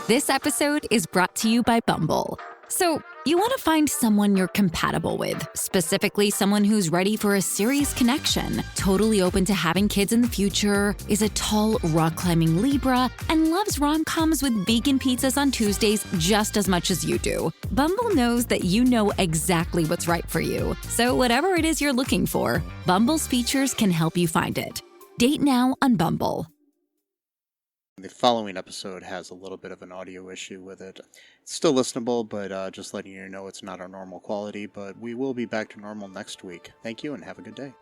This episode is brought to you by Bumble. So, you want to find someone you're compatible with, specifically someone who's ready for a serious connection, totally open to having kids in the future, is a tall, rock-climbing Libra, and loves rom-coms with vegan pizzas on Tuesdays just as much as you do. Bumble knows that you know exactly what's right for you. So whatever it is you're looking for, Bumble's features can help you find it. Date now on Bumble. The following episode has a little bit of an audio issue with it. It's still listenable, but just letting you know it's not our normal quality, but we will be back to normal next week. Thank you and have a good day.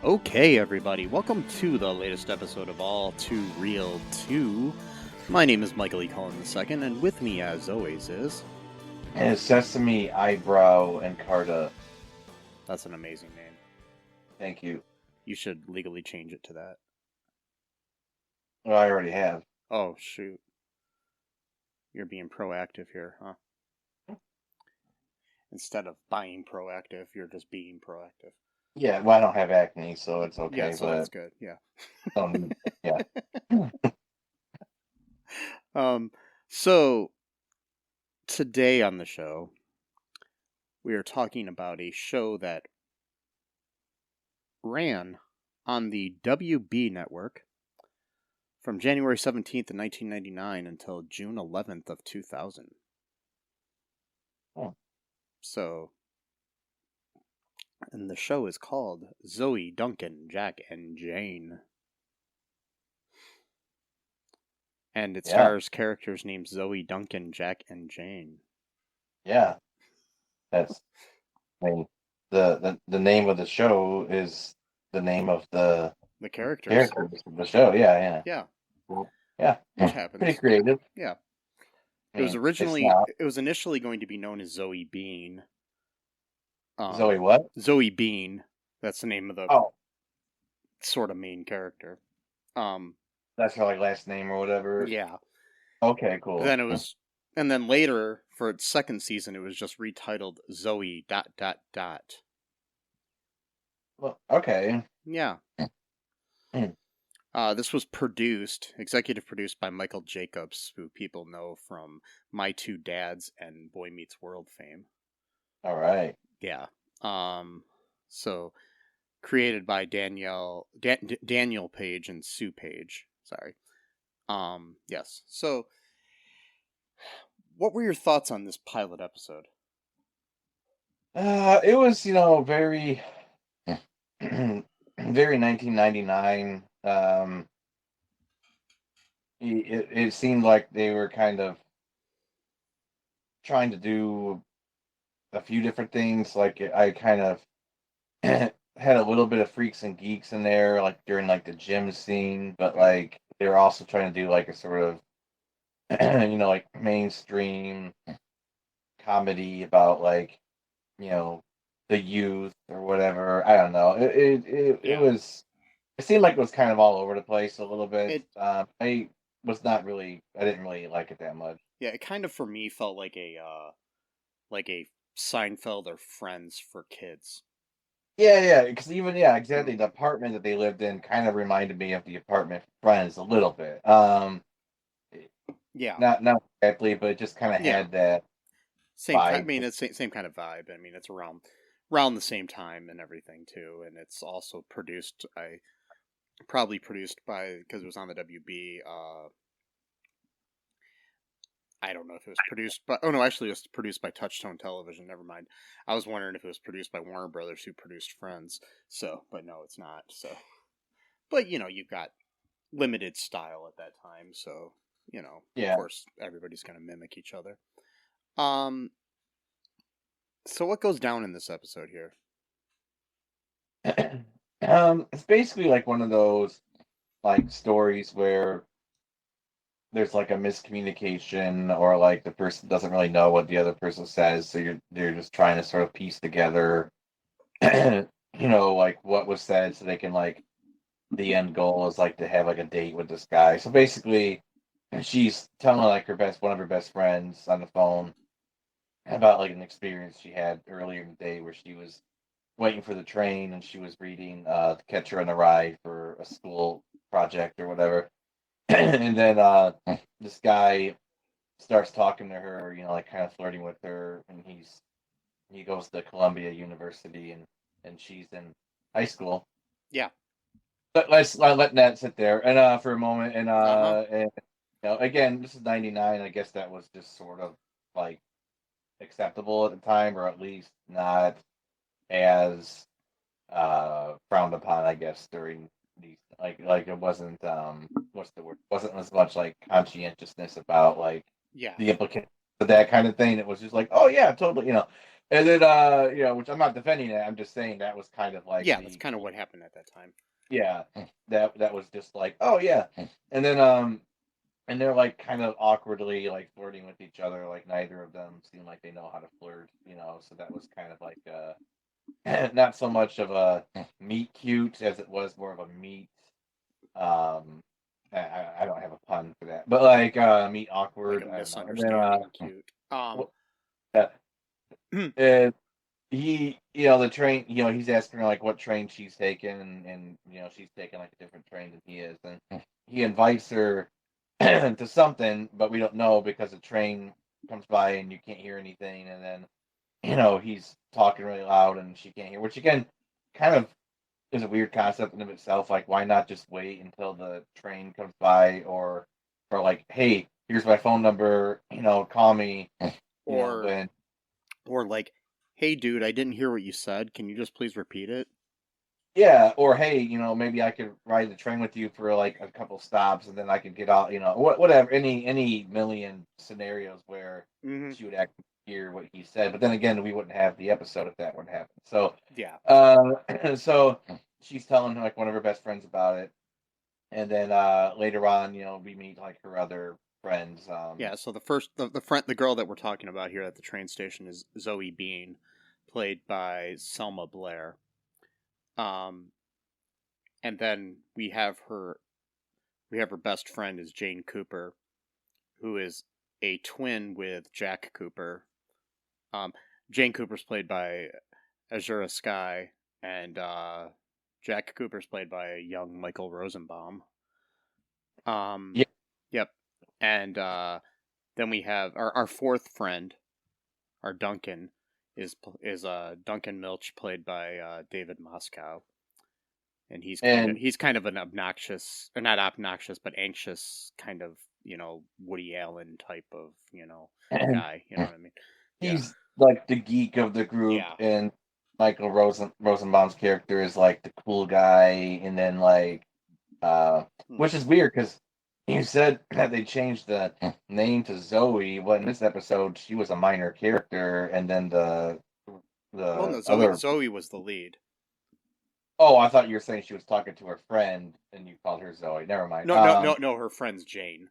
Okay, everybody, welcome to the latest episode of All Too Real 2. My name is Michael E. Cullen II, and with me, as always, is... And Sesame, Eyebrow, and Carta. That's an amazing name. Thank you. You should legally change it to that. Well, I already have. Oh, shoot. You're being proactive here, huh? Instead of buying proactive, you're just being proactive. Yeah, well, I don't have acne, so it's okay. Yeah, so that's good, yeah. Yeah. So, today on the show, we are talking about a show that ran on the WB network from January 17th of 1999 until June 11th of 2000. Oh. So, and the show is called Zoe, Duncan, Jack, and Jane. And it stars characters named Zoe, Duncan, Jack, and Jane. Yeah. That's, I mean, the name of the show is the name of the characters of the show. Yeah. Yeah. Which happens. Pretty creative. Yeah. I It mean, was initially going to be known as Zoe Bean. Zoe what? Zoe Bean. That's the name of the sort of main character. That's her last name or whatever. Yeah. Okay, cool. But then it was, and then later for its second season, it was just retitled Zoe ... Well, okay. Yeah. This was executive produced by Michael Jacobs, who people know from My Two Dads and Boy Meets World fame. All right. Yeah. So created by Daniel Page and Sue Page. Sorry. Yes. So what were your thoughts on this pilot episode? It was, very very 1999. It seemed like they were kind of trying to do a few different things. Like I kind of had a little bit of freaks and geeks in there, like during the gym scene, but they were also trying to do a sort of mainstream comedy about the youth or whatever. I don't know. It was. It seemed like it was kind of all over the place a little bit. I didn't really like it that much. Yeah, it kind of for me felt like a Seinfeld or Friends for kids. Yeah, because exactly. The apartment that they lived in kind of reminded me of the apartment Friends a little bit. Yeah, not exactly, but it just kind of had that same. vibe. I mean, it's same kind of vibe. I mean, it's around the same time and everything too, and it's also probably produced by, because it was on the WB. I don't know if it was produced by... Oh, no, actually it was produced by Touchstone Television. Never mind. I was wondering if it was produced by Warner Brothers, who produced Friends. So, but no, it's not. So, but, you've got limited style at that time, so of course everybody's gonna mimic each other. So what goes down in this episode here? It's basically like one of those like stories where there's like a miscommunication, or like the person doesn't really know what the other person says, so you're just trying to sort of piece together like what was said, so they can like the end goal is like to have like a date with this guy. So basically she's telling like one of her best friends on the phone about like an experience she had earlier in the day where she was waiting for the train and she was reading Catch Her in the Rye for a school project or whatever. And then this guy starts talking to her, like kind of flirting with her, and he goes to Columbia University, and she's in high school. Yeah. But let's let that sit there and for a moment, and again, this is '99. I guess that was just sort of like acceptable at the time, or at least not as frowned upon, I guess, during these like it wasn't what's the word? Wasn't as much like conscientiousness about like the implications of that kind of thing. It was just like, oh yeah, totally, And then which I'm not defending it. I'm just saying that was kind of like that's kind of what happened at that time. Yeah, that was just like, oh yeah, and then and they're like kind of awkwardly like flirting with each other. Like neither of them seem like they know how to flirt, So that was kind of like not so much of a meet cute as it was more of a meet. I don't have a pun for that, but like meet awkward. Like a I don't know. And misunderstanding cute. And he, the train, he's asking her like what train she's taken, and she's taking like a different train than he is, and he invites her to something, but we don't know because the train comes by and you can't hear anything, and then he's talking really loud and she can't hear, which again kind of is a weird concept in of itself. Like, why not just wait until the train comes by, or like, hey, here's my phone number, call me, when. Or like, hey dude, I didn't hear what you said, can you just please repeat it? Yeah, or hey, maybe I could ride the train with you for like a couple stops, and then I could get out, whatever, any million scenarios where she would actually hear what he said. But then again, we wouldn't have the episode if that would happen. So so she's telling like one of her best friends about it, and then later on, we meet like her other friends. So the girl that we're talking about here at the train station is Zoe Bean, played by Selma Blair. And then we have her best friend is Jane Cooper, who is a twin with Jack Cooper. Jane Cooper's played by Azura Sky, and Jack Cooper's played by a young Michael Rosenbaum. Yep. And then we have our fourth friend, our Duncan, is Duncan Milch, played by David Moscow. And he's kind of an obnoxious, or not obnoxious, but anxious kind of, Woody Allen type of, guy. You know what I mean? He's like the geek of the group, and Michael Rosenbaum's character is like the cool guy, and then like, which is weird because you said that they changed the name to Zoe. Well, in this episode, she was a minor character, and then Zoe was the lead. Oh, I thought you were saying she was talking to her friend, and you called her Zoe. Never mind. No. Her friend's Jane.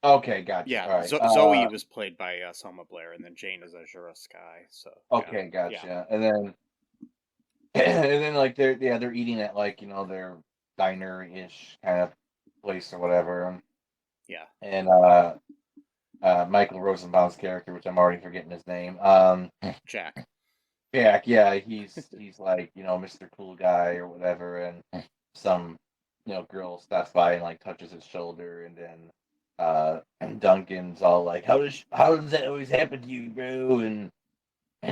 Okay, gotcha. Yeah, all right. Zoe was played by Selma Blair, and then Jane is Azura Sky. So okay, gotcha. Yeah. And then like they're eating at like their diner-ish kind of place or whatever. Yeah. And Michael Rosenbaum's character, which I'm already forgetting his name, Jack. Jack, yeah, he's like Mr. Cool Guy or whatever, and some girl stops by and like touches his shoulder, and then and Duncan's all like, how does that always happen to you, bro? And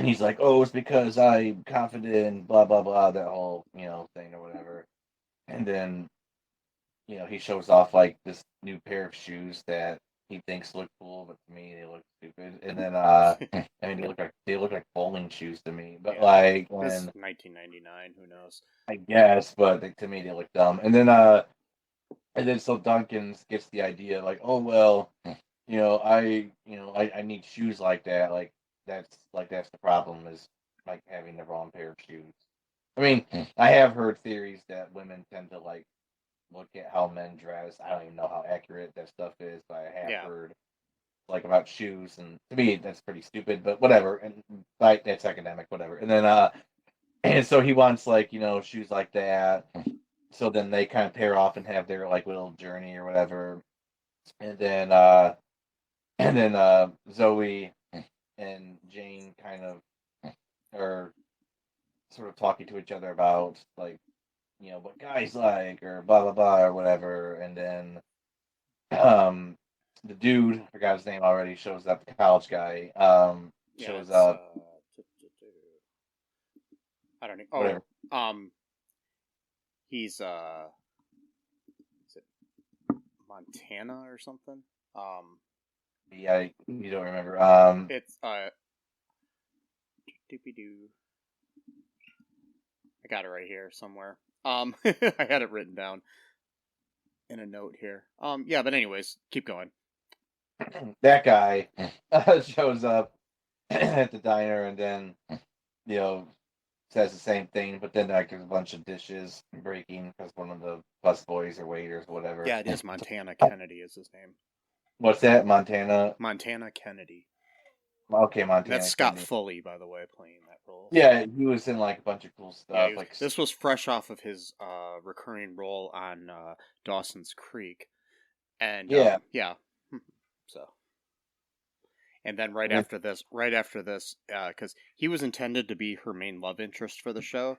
he's like, oh, it's because I'm confident, blah blah blah, that whole thing or whatever. And then he shows off like this new pair of shoes that he thinks look cool, but to me they look stupid. And then I mean they look like bowling shoes to me. But like when this is 1999, who knows? I guess, but to me they look dumb. And then And then so Duncan gets the idea, like, oh well, I need shoes like that. That's the problem is like having the wrong pair of shoes. I mean, I have heard theories that women tend to like look at how men dress. I don't even know how accurate that stuff is, but I have Yeah. heard like about shoes, and to me that's pretty stupid. But whatever, and like that's academic, whatever. And then and so he wants like shoes like that. So then they kind of pair off and have their like little journey or whatever. And then Zoe and Jane kind of are sort of talking to each other about like what guys like or blah blah blah or whatever. And then um the dude, I forgot his name already, shows up, the college guy, Yeah, shows it's up, I don't know. whatever. He's is it Montana or something? Yeah, you don't remember. It's doopy doo. I got it right here somewhere. I had it written down in a note here. Yeah, but anyways, keep going. That guy shows up at the diner and then you know says the same thing, but then like there's a bunch of dishes breaking because one of the busboys or waiters or whatever. Yeah, it is Montana Kennedy is his name. What's that? Montana? Montana Kennedy. Okay, And that's Montana Scott Kennedy. Foley, by the way, playing that role. Yeah, he was in like a bunch of cool Yeah, stuff. Like this was fresh off of his recurring role on Dawson's Creek, and yeah, yeah, so and then right and then, after this, because he was intended to be her main love interest for the show,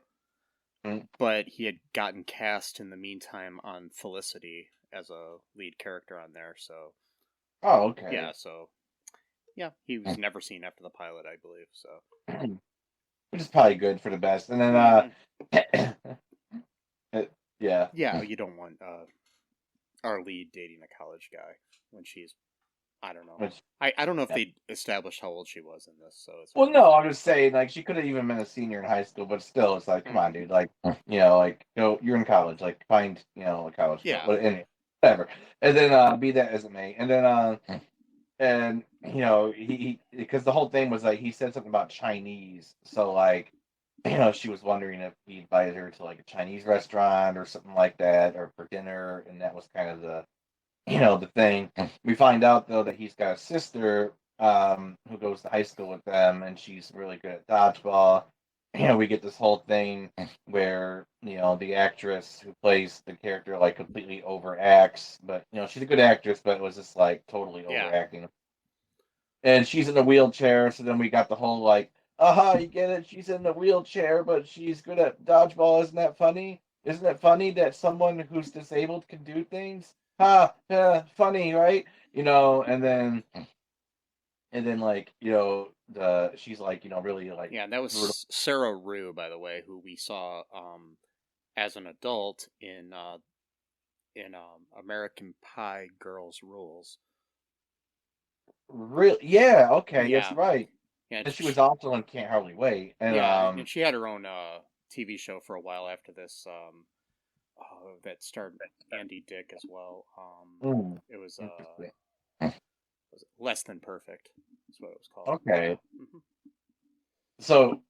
mm, but he had gotten cast in the meantime on Felicity as a lead character on there. So oh okay, yeah, he was never seen after the pilot, I believe. So which is probably good for the best. And then yeah, yeah, you don't want our lead dating a college guy when she's I don't know. which I don't know if they established how old she was in this, so it's well, hard to no, say. I'm just saying, like, she could have even been a senior in high school, but still, it's like, come on, Mhm. dude, like, you're in college, like, find, a college girl, Yeah, but anyway, whatever. And then, be that as it may, and then, and he because the whole thing was like he said something about Chinese, so like, she was wondering if he invited her to like a Chinese restaurant or something like that, or for dinner, and that was kind of the thing. We find out though that he's got a sister who goes to high school with them, and she's really good at dodgeball. We get this whole thing where the actress who plays the character like completely overacts, but she's a good actress, but it was just like totally yeah. overacting. And she's in a wheelchair, so then we got the whole like, aha, you get it? She's in the wheelchair, but she's good at dodgeball. Isn't that funny? Isn't it funny that someone who's disabled can do things? Ha, funny, right? And then like she's like really like Yeah, and that brutal. was Sarah Rue, by the way, who we saw as an adult in American Pie Girls Rules. Real, yeah, okay, that's Yeah, right. yeah, And she was also in Can't Hardly Wait, and yeah, and she had her own TV show for a while after this. That starred Andy Dick as well. It interesting. was it Less Than Perfect. That's what it was called. Okay. Yeah. Mm-hmm. So,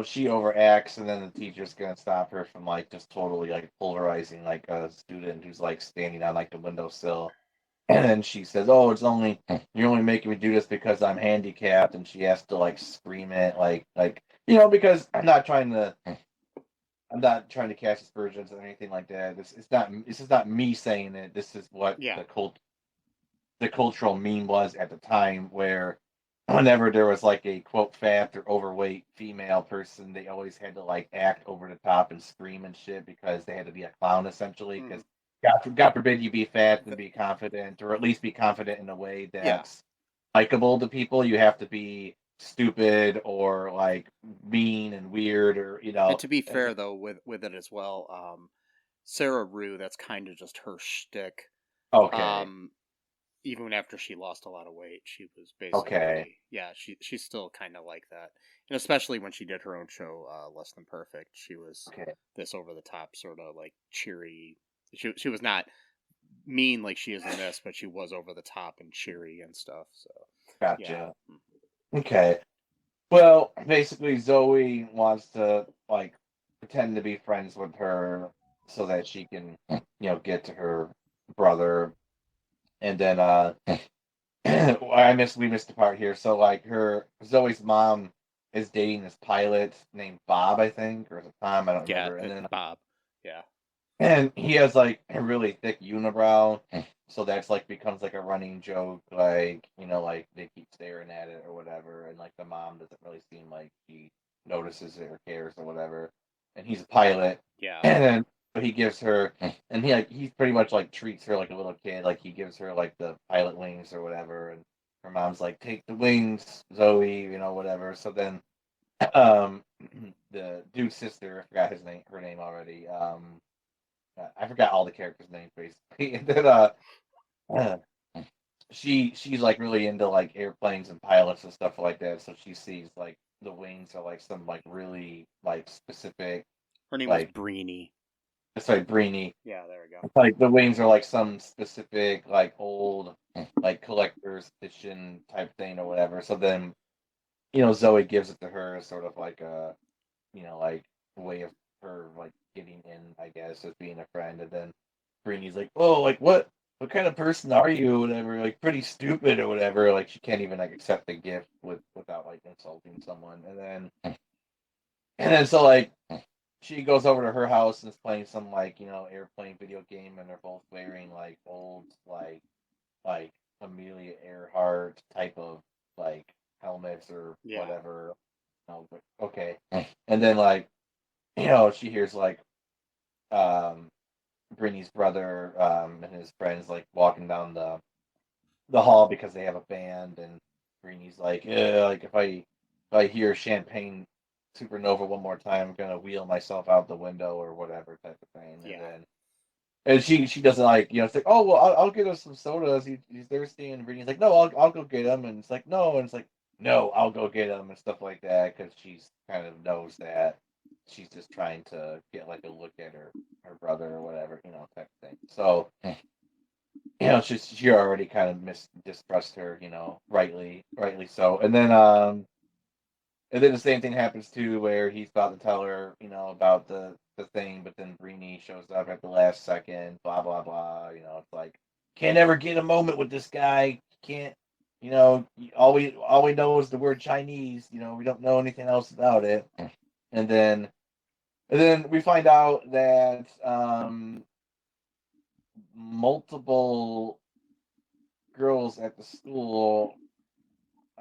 she overacts, and then the teacher's gonna stop her from like just totally like pulverizing like a student who's like standing on like the windowsill. And then she says, "Oh, you're only making me do this because I'm handicapped," and she has to like scream it, because I'm not trying to cast aspersions or anything like that. This is not me saying it. This is what Yeah, the cultural meme was at the time, where whenever there was like a quote fat or overweight female person, they always had to like act over the top and scream and shit because they had to be a clown essentially. mm-hmm. Because God forbid you be fat and be confident, or at least be confident in a way Yeah. that's likable to people. You have to be stupid or like mean and weird, or And to be and fair, though, with it as well, Sarah Rue, that's kind of just her shtick. okay, Um, Even after she lost a lot of weight, she was okay, basically she's still kind of like that, and especially when she did her own show, Less Than Perfect, she was okay. this over the top sort of like cheery. She was not mean like she is in this, but she was over the top and cheery and stuff. So Gotcha. yeah. Okay. Well, basically, Zoe wants to like pretend to be friends with her so that she can, get to her brother. And then we missed the part here. So like her Zoe's mom is dating this pilot named Bob, I think, or is it Tom? I don't Yeah, remember. And then Bob. Yeah. and he has like a really thick unibrow, so that's like becomes like a running joke, like like they keep staring at it or whatever, and like the mom doesn't really seem like she notices it or cares or whatever. And he's a pilot, Yeah. and then but he gives her, and he pretty much like treats her like a little kid, like he gives her like the pilot wings or whatever, and her mom's like, "Take the wings, Zoe," whatever. So then, um, the dude's sister, I forgot her name already, I forgot all the characters' names basically. And then uh, she's like really into like airplanes and pilots and stuff like that. So she sees like the wings are like some like really like specific Her name was like Breenie. sorry, Breenie. Yeah, there we go. Like the wings are like some specific like old like collector's edition type thing or whatever. So then Zoe gives it to her as sort of like a like way of her like getting in, I guess, as being a friend. And then Breeny's like, "Oh, like what kind of person are you?" Whatever, like pretty stupid or whatever. Like she can't even like accept the gift without like insulting someone. And then so like she goes over to her house and is playing some like airplane video game, and they're both wearing like old like Amelia Earhart type of like helmets or Yeah. whatever. But okay. And then like she hears like um Brittany's brother and his friends like walking down the hall because they have a band, and Brittany's like, yeah, like if I hear Champagne Supernova one more time, I'm gonna wheel myself out the window or whatever type of thing. Yeah. And she doesn't like it's like, oh well, I'll get us some sodas. He's thirsty, and Brittany's like, no, I'll go get him. And it's like, no, and it's like, no, I'll go get him and stuff like that, because she's kind of knows that she's just trying to get like a look at her brother or whatever, type of thing. So she already kind of distrust her, rightly so. And then the same thing happens too, where he's about to tell her, about the thing, but then Breenie shows up at the last second, blah blah blah. It's like can't ever get a moment with this guy. Can't, all we know is the word Chinese. We don't know anything else about it. And then we find out that multiple girls at the school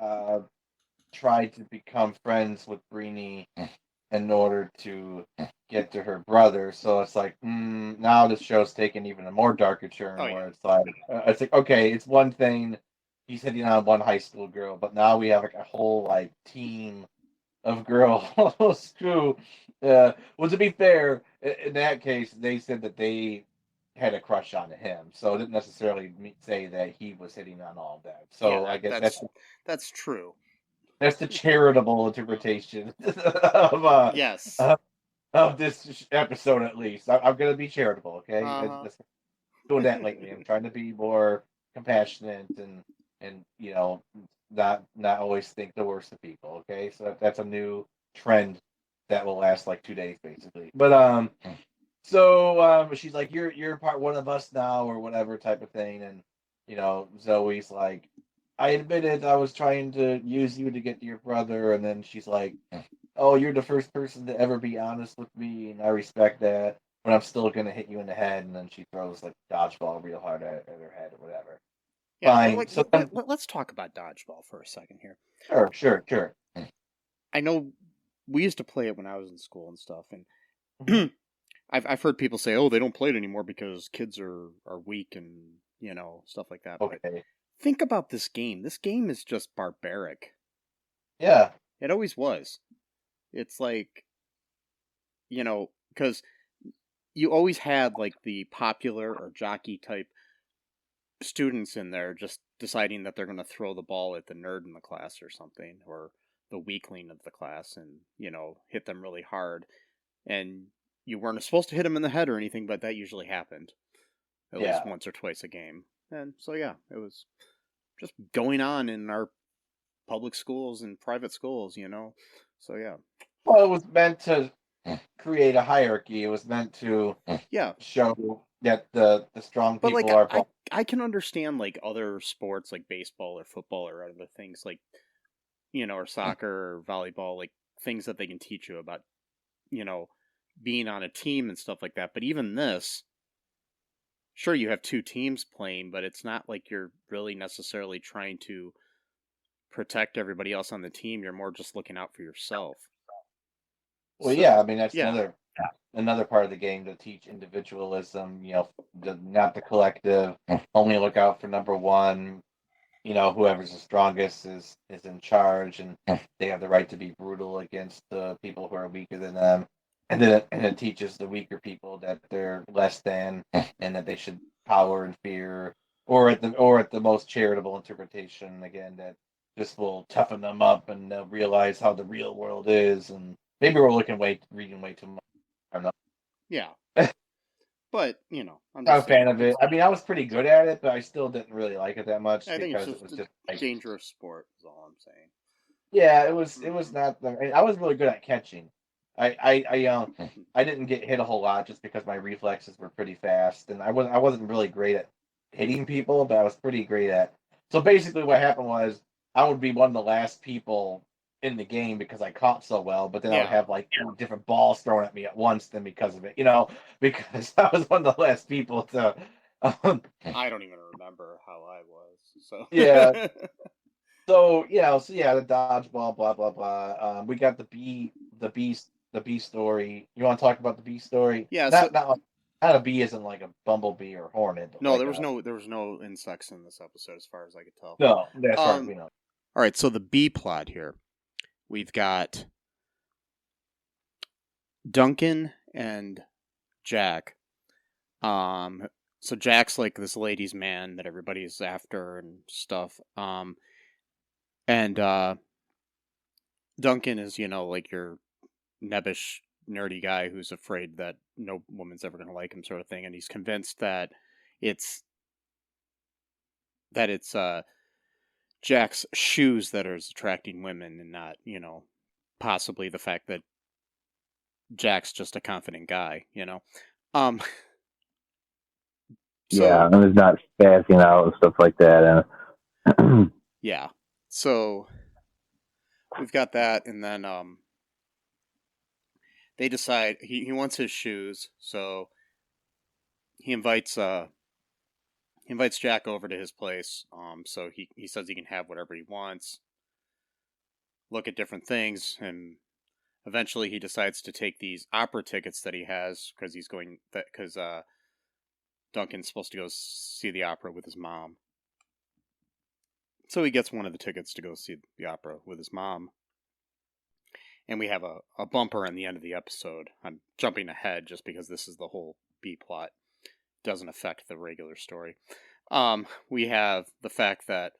uh, tried to become friends with Breenie in order to get to her brother. So it's like, now this show's taking even a more darker turn, Oh, yeah. where it's like, okay, it's one thing he's hitting on one high school girl, but now we have like a whole like team of girls who, well, to be fair, in that case, they said that they had a crush on him, so it didn't necessarily say that he was hitting on all of that. So Yeah, I guess that's true. that's the charitable interpretation of Yes. uh, of this episode, at least. I'm gonna be charitable, okay? Uh-huh. That's doing that lately. I'm trying to be more compassionate and not always think the worst of people. Okay, so that's a new trend that will last like 2 days, basically. But she's like, you're part one of us now, or whatever type of thing, and Zoe's like, I admitted I was trying to use you to get to your brother, and then she's like, oh, you're the first person to ever be honest with me, and I respect that, but I'm still gonna hit you in the head. And then she throws like dodgeball real hard at her head or whatever. Yeah, Fine. So then, let's talk about dodgeball for a second here. sure. I know we used to play it when I was in school and stuff, and Mhm. I've heard people say, "Oh, they don't play it anymore because kids are weak and stuff like that." But Okay. think about this game. This game is just barbaric. Yeah. It always was. It's like because you always had like the popular or jockey type students in there just deciding that they're going to throw the ball at the nerd in the class or something, or the weakling of the class, and hit them really hard. And you weren't supposed to hit them in the head or anything, but that usually happened. at least once or twice a game. And so, yeah, it was just going on in our public schools and private schools, So, yeah. Well, it was meant to create a hierarchy. It was meant to show that the strong people are. I can understand like other sports like baseball or football or other things like, or soccer or volleyball, like things that they can teach you about, being on a team and stuff like that. But even this, sure, you have two teams playing, but it's not like you're really necessarily trying to protect everybody else on the team. You're more just looking out for yourself. Well, I mean, that's another part of the game to teach individualism, not the collective, only look out for number one, whoever's the strongest is in charge, and they have the right to be brutal against the people who are weaker than them. And then it teaches the weaker people that they're less than and that they should power and fear, or at the most charitable interpretation, again, that this will toughen them up and they'll realize how the real world is. And maybe we're reading way too much. I don't know. Yeah. But, I'm not a fan of it. I mean, I was pretty good at it, but I still didn't really like it that much. I think because it was just a dangerous sport, is all I'm saying. Yeah, it was not. I was really good at catching. I didn't get hit a whole lot just because my reflexes were pretty fast, and I wasn't really great at hitting people, but I was pretty great at. So basically, what happened was I would be one of the last people in the game because I caught so well, but then I would have like different balls thrown at me at once. Then because of it, because I was one of the last people to. I don't even remember how I was. So yeah. So the dodgeball, blah blah blah. We got the bee story. You want to talk about the bee story? Yeah, not a bee isn't like a bumblebee or hornet. No, there was no insects in this episode, as far as I could tell. No, as far as we know. All right, so the B plot here, we've got Duncan and Jack. So Jack's like this ladies' man that everybody's after and stuff. And Duncan is, like your nebbish, nerdy guy who's afraid that no woman's ever going to like him, sort of thing. And he's convinced that it's Jack's shoes that are attracting women and not, possibly the fact that Jack's just a confident guy, So, and it's not spazzing out and stuff like that. And yeah. So we've got that, and then they decide he wants his shoes, so he invites Jack over to his place. So he says he can have whatever he wants, look at different things, and eventually he decides to take these opera tickets that he has because Duncan's supposed to go see the opera with his mom. So he gets one of the tickets to go see the opera with his mom. And we have a bumper in the end of the episode. I'm jumping ahead just because this is the whole B plot. Doesn't affect the regular story. We have the fact that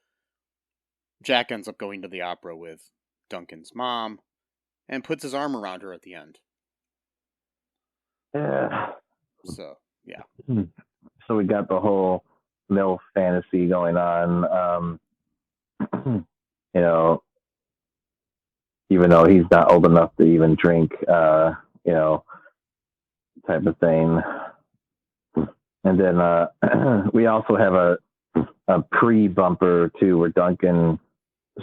Jack ends up going to the opera with Duncan's mom and puts his arm around her at the end. Yeah. So, yeah. So we got the whole MILF fantasy going on. Even though he's not old enough to even drink, type of thing. And then we also have a pre-bumper too, where Duncan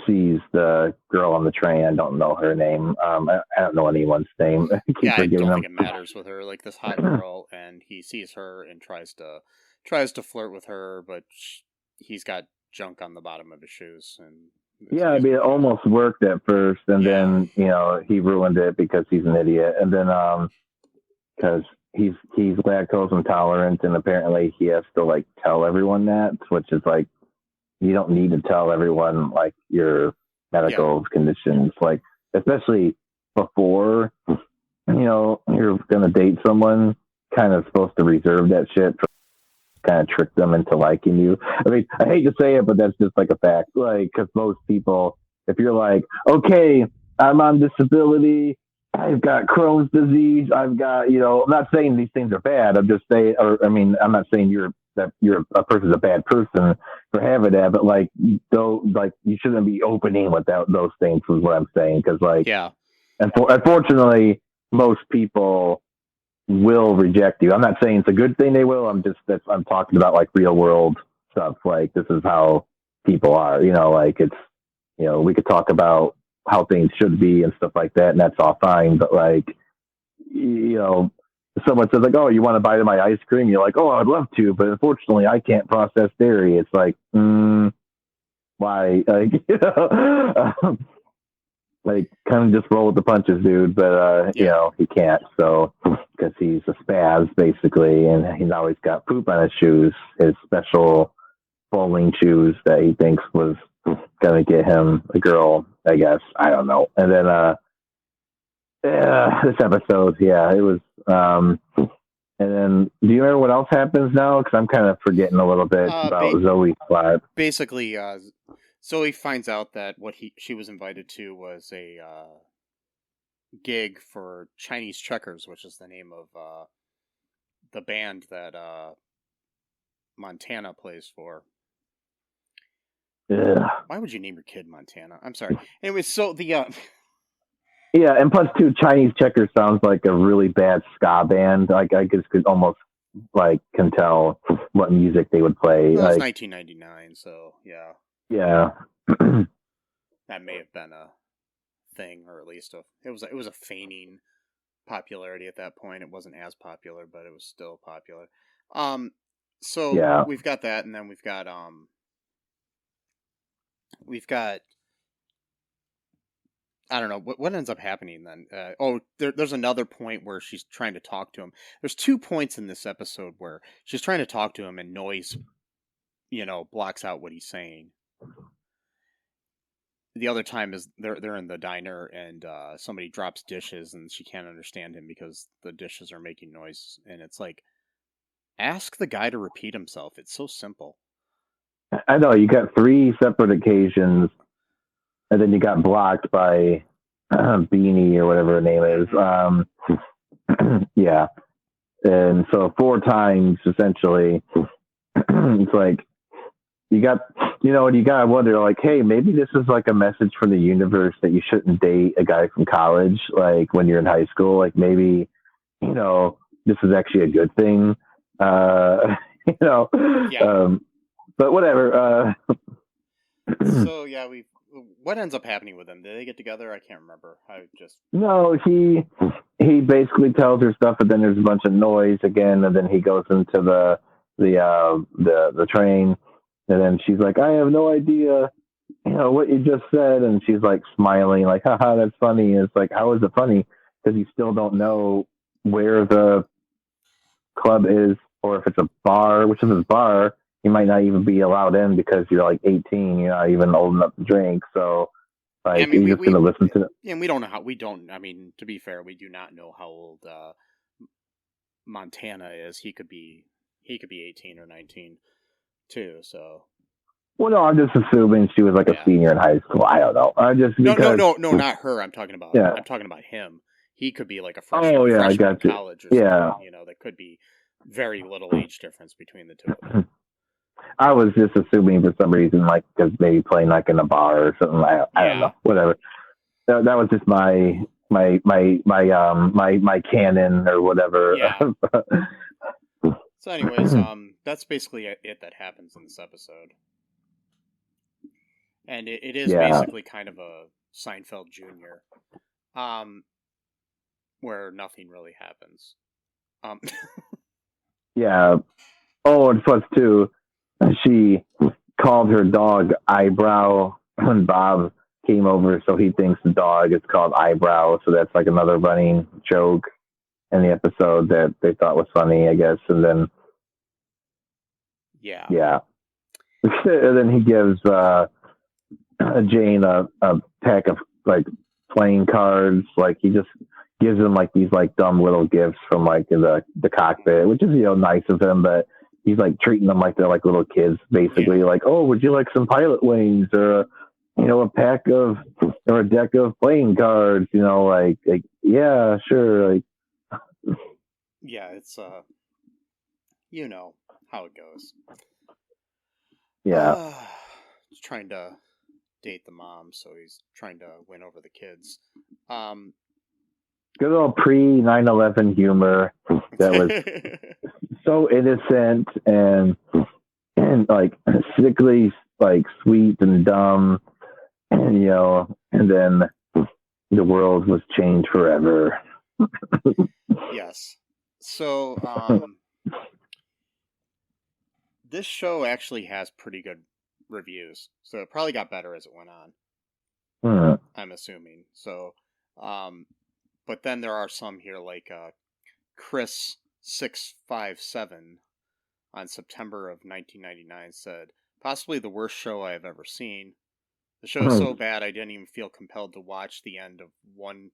sees the girl on the train. I don't know her name. I don't know anyone's name. I don't think it matters with her. Like this hot girl, and he sees her and tries to flirt with her, but he's got junk on the bottom of his shoes. And it almost worked at first, and then he ruined it because he's an idiot, and then because he's lactose intolerant, and apparently he has to like tell everyone that, which is like, you don't need to tell everyone like your medical conditions, like especially before you're gonna date someone. Kind of supposed to reserve that shit for kind of trick them into liking you. I mean, I hate to say it, but that's just like a fact. Like, because most people, if you're like, okay, I'm on disability, I've got Crohn's disease, I've got, I'm not saying these things are bad. I'm just saying, I'm not saying you're that you're a person's a bad person for having that, but like, though, like you shouldn't be opening without those things. Is what I'm saying, because like, Yeah. Unfortunately, most people will reject you. I'm not saying it's a good thing they will. I'm talking about like real world stuff. Like this is how people are. Like it's we could talk about how things should be and stuff like that, and that's all fine. But like someone says like, "Oh, you want to bite of my ice cream?" You're like, "Oh, I'd love to, but unfortunately, I can't process dairy." It's like, why? Like, like kind of just roll with the punches, dude. But he can't. So because he's a spaz basically, and he's always got poop on his shoes, his special bowling shoes that he thinks was gonna get him a girl. I guess I don't know. And then this episode, it was. And then, do you remember what else happens now? Because I'm kind of forgetting a little bit about Zoe's plot. Basically, Zoe finds out that what she was invited to was a gig for Chinese Checkers, which is the name of the band that Montana plays for. Yeah. Why would you name your kid Montana? I'm sorry. Anyway, so the yeah, and plus two, Chinese Checkers sounds like a really bad ska band. Like I just could almost can tell what music they would play. Well, it was 1999, so yeah. Yeah. That may have been a thing, or at least it was a feigning popularity at that point. It wasn't as popular, but it was still popular. So we've got that, and then we've got I don't know what ends up happening then. There's another point where she's trying to talk to him. There's 2 points in this episode where she's trying to talk to him, and noise, blocks out what he's saying. The other time is they're in the diner, and somebody drops dishes, and she can't understand him because the dishes are making noise. And it's like, ask the guy to repeat himself. It's so simple. I know, you got 3 separate occasions, and then you got blocked by Beanie or whatever her name is. Yeah. And so 4 times, essentially, it's like, you got to wonder, like, hey, maybe this is like a message from the universe that you shouldn't date a guy from college, like when you're in high school. Like maybe, this is actually a good thing. But whatever. So yeah, what ends up happening with them? Did they get together? I can't remember. No, he basically tells her stuff, but then there's a bunch of noise again, and then he goes into the train, and then she's like, I have no idea, what you just said, and she's like smiling, like, haha, that's funny. And it's like, how is it funny? Because you still don't know where the club is, or if it's a bar. Which if it's a bar, you might not even be allowed in because you're like 18. You're not even old enough to drink. So, like, you're just going to listen to it. And we don't know I mean, to be fair, we do not know how old Montana is. He could be 18 or 19 too. So. Well, no, I'm just assuming she was like a senior in high school. I don't know. No, not her. I'm talking about. Yeah. I'm talking about him. He could be like a freshman in college or something. Yeah. There could be very little age difference between the two of them. I was just assuming for some reason, like, because maybe playing like in a bar or something. I don't know. Whatever. That was just my canon or whatever. Yeah. So, anyways, that's basically it that happens in this episode, and it is basically kind of a Seinfeld Junior, where nothing really happens. Yeah. Oh, and plus too, she called her dog Eyebrow when Bob came over, so he thinks the dog is called Eyebrow. So that's like another running joke in the episode that they thought was funny, I guess. And then, yeah. And then he gives Jane a pack of like playing cards. Like he just gives them like these like dumb little gifts from like the cockpit, which is nice of him, but he's like treating them like they're like little kids, basically. Like, oh, would you like some pilot wings or a pack of or a deck of playing cards? Like yeah, sure. Like yeah, it's how it goes. Yeah. He's trying to date the mom, so he's trying to win over the kids. Good old pre 9/11 humor that was so innocent and like sickly, like sweet and dumb, and and then the world was changed forever. Yes. So, this show actually has pretty good reviews, so it probably got better as it went on. I'm assuming. So, but then there are some here like Chris657 on September of 1999 said, possibly the worst show I have ever seen. The show is so bad I didn't even feel compelled to watch the end of one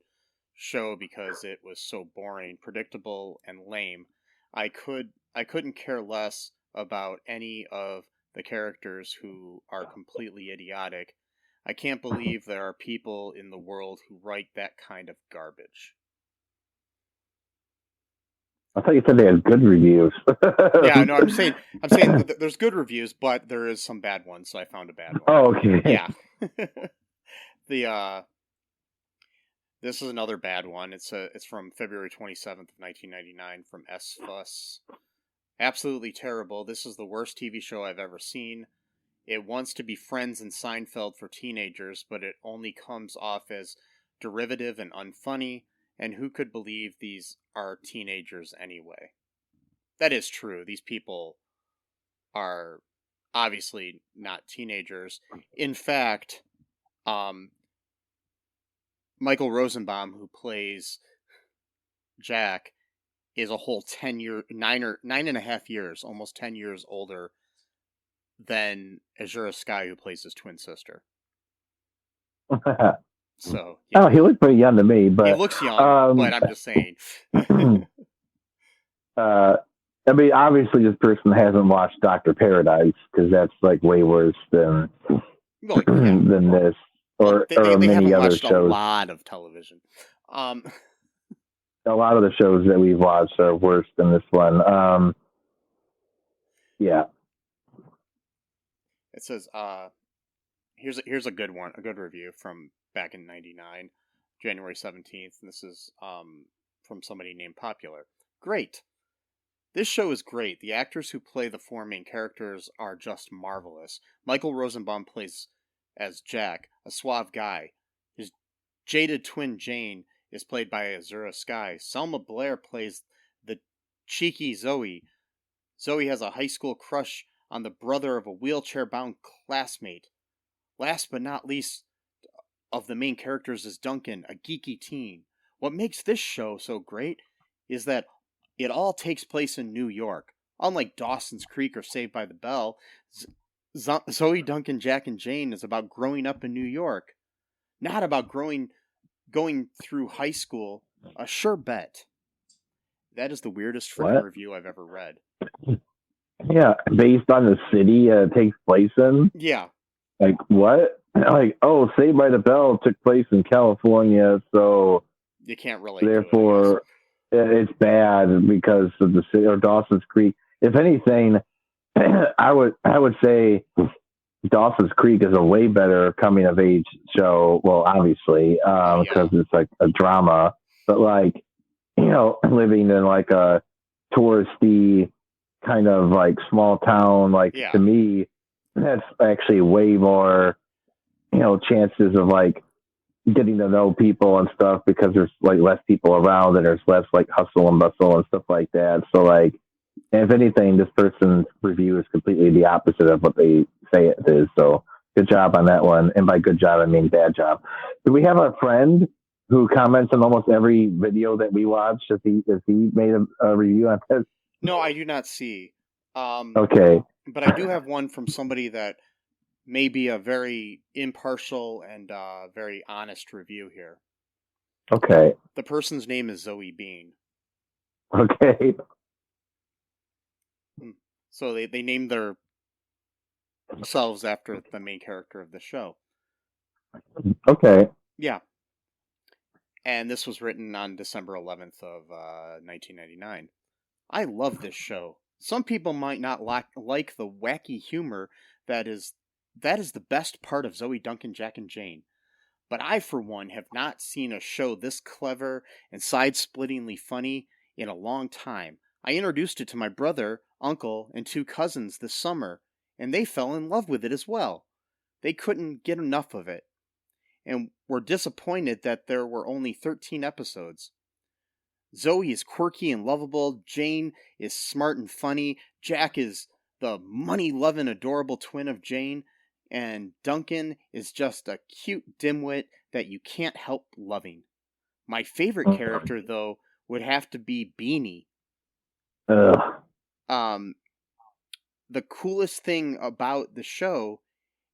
show because it was so boring, predictable, and lame. I couldn't care less about any of the characters who are completely idiotic. I can't believe there are people in the world who write that kind of garbage. I thought you said they had good reviews. Yeah, no, I'm saying that there's good reviews, but there is some bad ones, so I found a bad one. Oh, okay. Yeah. This is another bad one. It's from February 27th of 1999 from S Fuss. Absolutely terrible. This is the worst TV show I've ever seen. It wants to be Friends and Seinfeld for teenagers, but it only comes off as derivative and unfunny, and who could believe these are teenagers anyway? That is true. These people are obviously not teenagers. In fact, Michael Rosenbaum, who plays Jack, is a whole 9.5 years, almost 10 years older than Azura Sky, who plays his twin sister. So yeah. Oh, he looks pretty young to me, but he looks young. But I'm just saying. I mean, obviously, this person hasn't watched Dr. Paradise because that's like way worse than than this or they many other watched shows. A lot of television. A lot of the shows that we've watched are worse than this one. Yeah. It says, here's a good one, a good review from back in '99, January 17th. And this is from somebody named Popular. Great. This show is great. The actors who play the four main characters are just marvelous. Michael Rosenbaum plays as Jack, a suave guy. His jaded twin Jane is played by Azura Sky. Selma Blair plays the cheeky Zoe. Zoe has a high school crush on the brother of a wheelchair-bound classmate. Last but not least of the main characters is Duncan, a geeky teen. What makes this show so great is that it all takes place in New York. Unlike Dawson's Creek or Saved by the Bell, Zoe, Duncan, Jack, and Jane is about growing up in New York. Not about going through high school. A sure bet. That is the weirdest freaking review I've ever read. Yeah, based on the city it takes place in? Yeah. Like, what? Like, oh, Saved by the Bell took place in California, so... You can't relate therefore, it's bad because of the city, or Dawson's Creek. If anything, I would say Dawson's Creek is a way better coming of age show. Well, obviously, because it's like a drama, but like, living in like a touristy kind of like small town, like to me, that's actually way more, chances of like getting to know people and stuff because there's like less people around and there's less like hustle and bustle and stuff like that. So like, if anything, this person's review is completely the opposite of what they say it is. So good job on that one. And by good job, I mean bad job. Do we have a friend who comments on almost every video that we watch? Has he made a review on this? No, I do not see. Okay. But I do have one from somebody that may be a very impartial and very honest review here. Okay. The person's name is Zoe Bean. Okay. So they named their themselves after the main character of the show. Okay. Yeah. And this was written on December 11th of 1999. I love this show. some people might not like the wacky humor that is the best part of Zoe, Duncan, Jack, and Jane. But I, for one, have not seen a show this clever and side-splittingly funny in a long time. I introduced it to my brother, uncle, and 2 cousins this summer, and they fell in love with it as well. They couldn't get enough of it, and were disappointed that there were only 13 episodes. Zoe is quirky and lovable, Jane is smart and funny, Jack is the money-loving, adorable twin of Jane, and Duncan is just a cute dimwit that you can't help loving. My favorite character, though, would have to be Beanie. The coolest thing about the show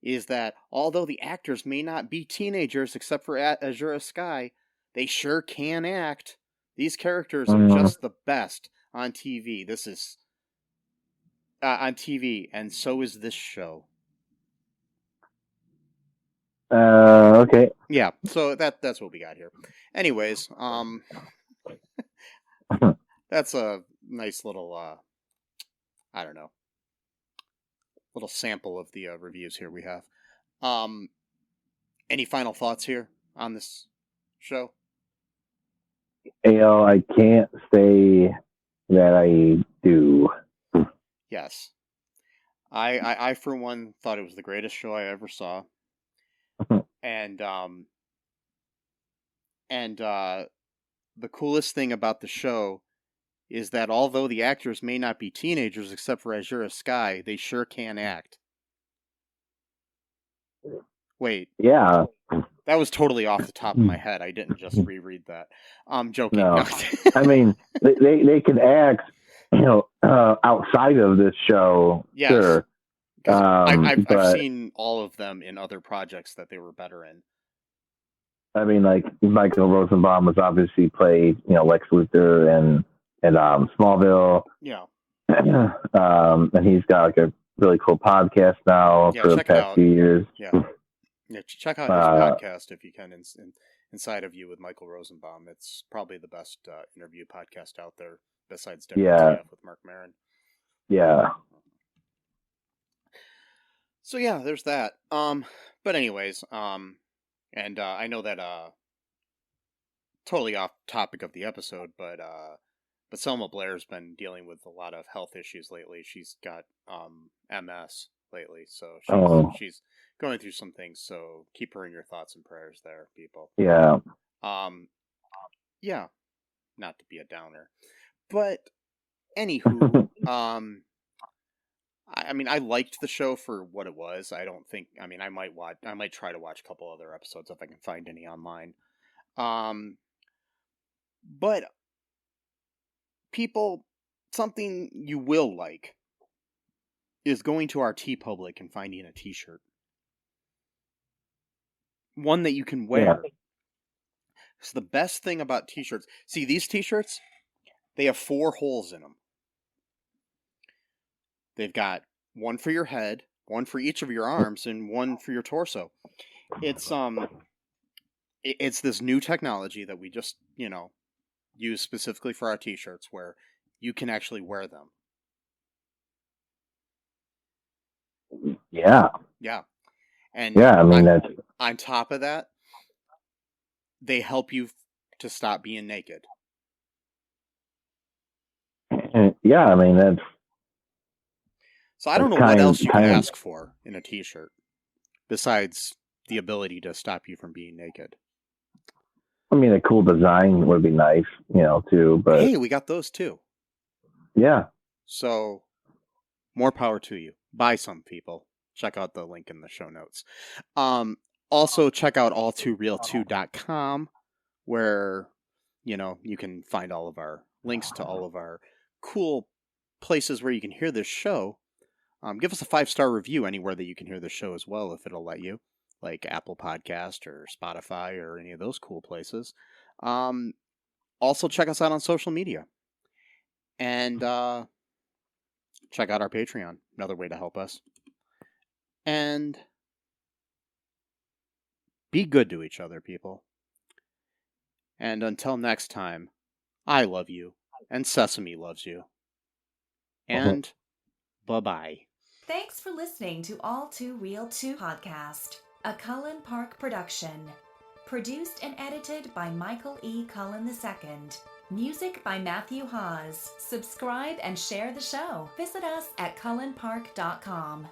is that although the actors may not be teenagers except for Azura Sky, they sure can act. These characters are just the best on TV. This is on TV, and so is this show. Okay. Yeah, so that's what we got here. Anyways, that's a nice little I don't know, little sample of the reviews here we have. Any final thoughts here on this show? I can't say that I do. Yes. I for one thought it was the greatest show I ever saw. And the coolest thing about the show is that although the actors may not be teenagers except for Azura Sky, they sure can act. Wait. Yeah. That was totally off the top of my head. I didn't just reread that. I'm joking. No. I mean, they can act, outside of this show. Yes. Sure. I've seen all of them in other projects that they were better in. I mean, like Michael Rosenbaum was obviously played, Lex Luthor and Smallville. Yeah. And he's got like a really cool podcast now for the past few years. Yeah. Yeah, check out his podcast if you can. Inside of You with Michael Rosenbaum. It's probably the best interview podcast out there besides WTF with Mark Maron. Yeah. So yeah, there's that. But anyways, and I know that totally off topic of the episode, but Selma Blair's been dealing with a lot of health issues lately. She's got MS lately, so she's going through some things. So keep her in your thoughts and prayers there, people. Yeah. Yeah, not to be a downer, but anywho, I mean, I liked the show for what it was. I don't think. I mean, I might try to watch a couple other episodes if I can find any online. But people, something you will like is going to our TeePublic and finding a T-shirt, one that you can wear. Yeah. So the best thing about T-shirts, see these T-shirts, they have 4 holes in them. They've got one for your head, one for each of your arms, and one for your torso. It's this new technology that we just, use specifically for our T-shirts where you can actually wear them. Yeah. Yeah. And yeah, I mean, that's... on top of that, they help you to stop being naked. Yeah, I mean, that's... So I don't know what else you can ask for in a T-shirt besides the ability to stop you from being naked. I mean, a cool design would be nice, too, but... Hey, we got those too. Yeah. So, more power to you. Buy some, people. Check out the link in the show notes. Also, check out all2real2.com where, you can find all of our links to all of our cool places where you can hear this show. Give us a 5-star review anywhere that you can hear the show as well, if it'll let you, like Apple Podcast or Spotify or any of those cool places. Also, check us out on social media. And check out our Patreon, another way to help us. And be good to each other, people. And until next time, I love you, and Sesame loves you. And bye-bye. Thanks for listening to All Too Real 2 podcast, a Cullen Park production. Produced and edited by Michael E. Cullen II. Music by Matthew Hawes. Subscribe and share the show. Visit us at cullenpark.com.